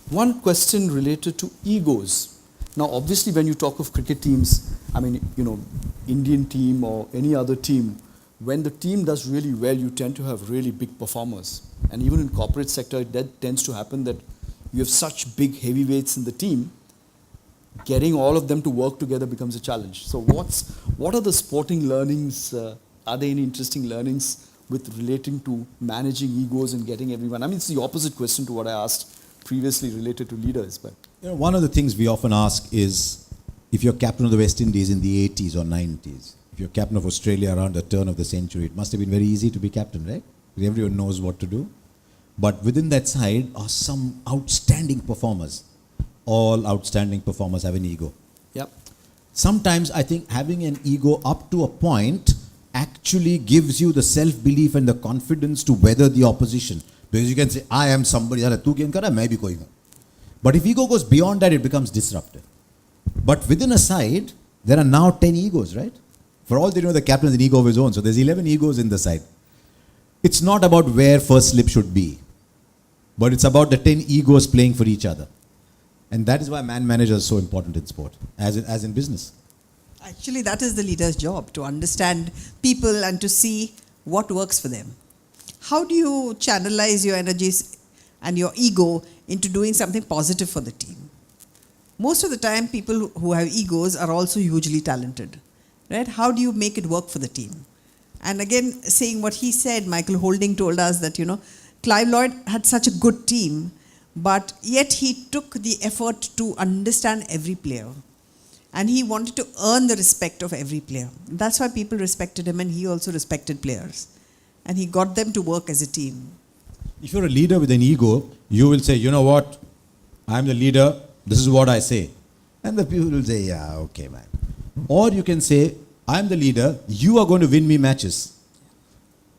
One question related to egos. Now, obviously, when you talk of cricket teams, I mean, Indian team or any other team, when the team does really well, you tend to have really big performers. And even in corporate sector, that tends to happen that you have such big heavyweights in the team, getting all of them to work together becomes a challenge. So what are the sporting learnings? Are there any interesting learnings with relating to managing egos and getting everyone? I mean, it's the opposite question to what I asked previously related to leaders. But one of the things we often ask is, if you're captain of the West Indies in the 80s or 90s, if you're captain of Australia around the turn of the century, it must have been very easy to be captain, right? Because everyone knows what to do. But within that side are some outstanding performers. All outstanding performers have an ego. Yep. Sometimes I think having an ego up to a point actually gives you the self-belief and the confidence to weather the opposition. Because you can say, I am somebody, tu game kara, main bhi koi hu. But if ego goes beyond that, it becomes disruptive. But within a side, there are now 10 egos, right? For all they know, the captain has an ego of his own. So there's 11 egos in the side. It's not about where first slip should be, but it's about the 10 egos playing for each other. And that is why man managers are so important in sport, as in business. Actually, that is the leader's job, to understand people and to see what works for them. How do you channelize your energies and your ego into doing something positive for the team? Most of the time, people who have egos are also hugely talented, right? How do you make it work for the team? And again, saying what he said, Michael Holding told us that, Clive Lloyd had such a good team, but yet he took the effort to understand every player. And he wanted to earn the respect of every player. That's why people respected him, and he also respected players. And he got them to work as a team. If you're a leader with an ego, you will say, you know what, I'm the leader, this is what I say. And the people will say, yeah, okay, man. Or you can say, I'm the leader, you are going to win me matches.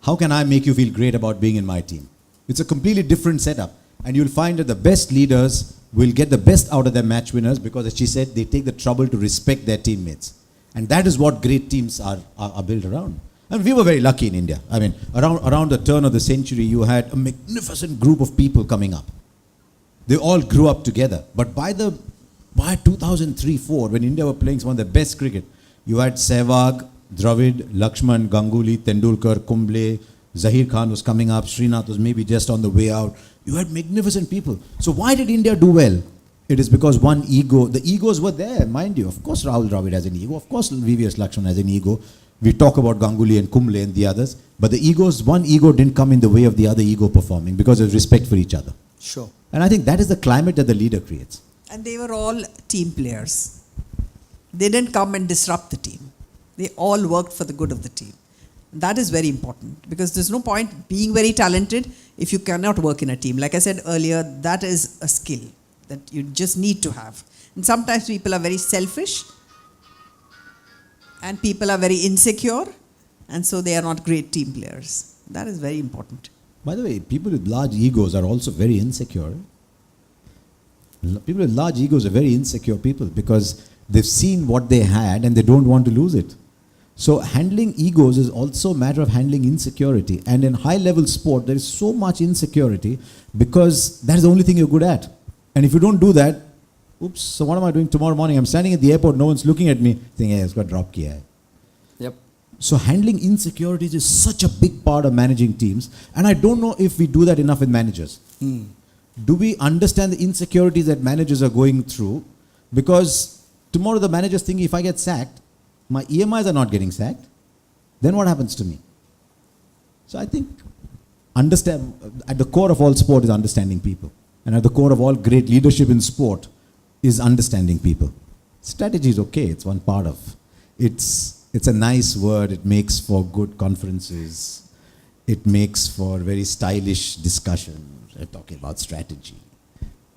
How can I make you feel great about being in my team? It's a completely different setup. And you'll find that the best leaders will get the best out of their match winners because, as she said, they take the trouble to respect their teammates. And that is what great teams are built around. And we were very lucky in India. I mean, around the turn of the century, you had a magnificent group of people coming up. They all grew up together. But by 2003-04, when India were playing some of the best cricket, you had Sehwag, Dravid, Lakshman, Ganguly, Tendulkar, Kumble, Zahir Khan was coming up, Srinath was maybe just on the way out. You had magnificent people. So why did India do well? It is because one ego, the egos were there, mind you. Of course Rahul Dravid has an ego. Of course VVS Lakshman has an ego. We talk about Ganguly and Kumble and the others. But the egos, one ego didn't come in the way of the other ego performing because of respect for each other. Sure. And I think that is the climate that the leader creates. And they were all team players. They didn't come and disrupt the team. They all worked for the good of the team. That is very important, because there's no point being very talented if you cannot work in a team. Like I said earlier, that is a skill that you just need to have. And sometimes people are very selfish and people are very insecure, and so they are not great team players. That is very important. By the way, people with large egos are also very insecure. People with large egos are very insecure people because they've seen what they had and they don't want to lose it. So handling egos is also a matter of handling insecurity. And in high-level sport, there is so much insecurity because that is the only thing you're good at. And if you don't do that, oops, so what am I doing tomorrow morning? I'm standing at the airport, no one's looking at me, thinking, hey, it's got drop kiya hai. Yep. So handling insecurities is such a big part of managing teams. And I don't know if we do that enough with managers. Do we understand the insecurities that managers are going through? Because tomorrow the managers think, if I get sacked, my EMIs are not getting sacked, then what happens to me? So I think understand, at the core of all sport is understanding people. And at the core of all great leadership in sport is understanding people. Strategy is okay, it's one part of. It's a nice word, it makes for good conferences. It makes for very stylish discussions. We're talking about strategy.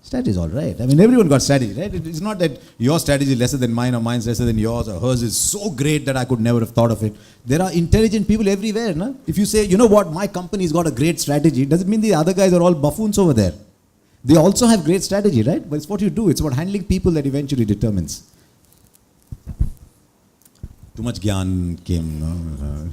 Strategy is all right. I mean, everyone got strategy, right? It's not that your strategy is lesser than mine or mine's lesser than yours or hers is so great that I could never have thought of it. There are intelligent people everywhere. No? If you say, you know what, my company's got a great strategy, doesn't mean the other guys are all buffoons over there. They also have great strategy, right? But it's what you do. It's about handling people that eventually determines. Too much gyan came. No?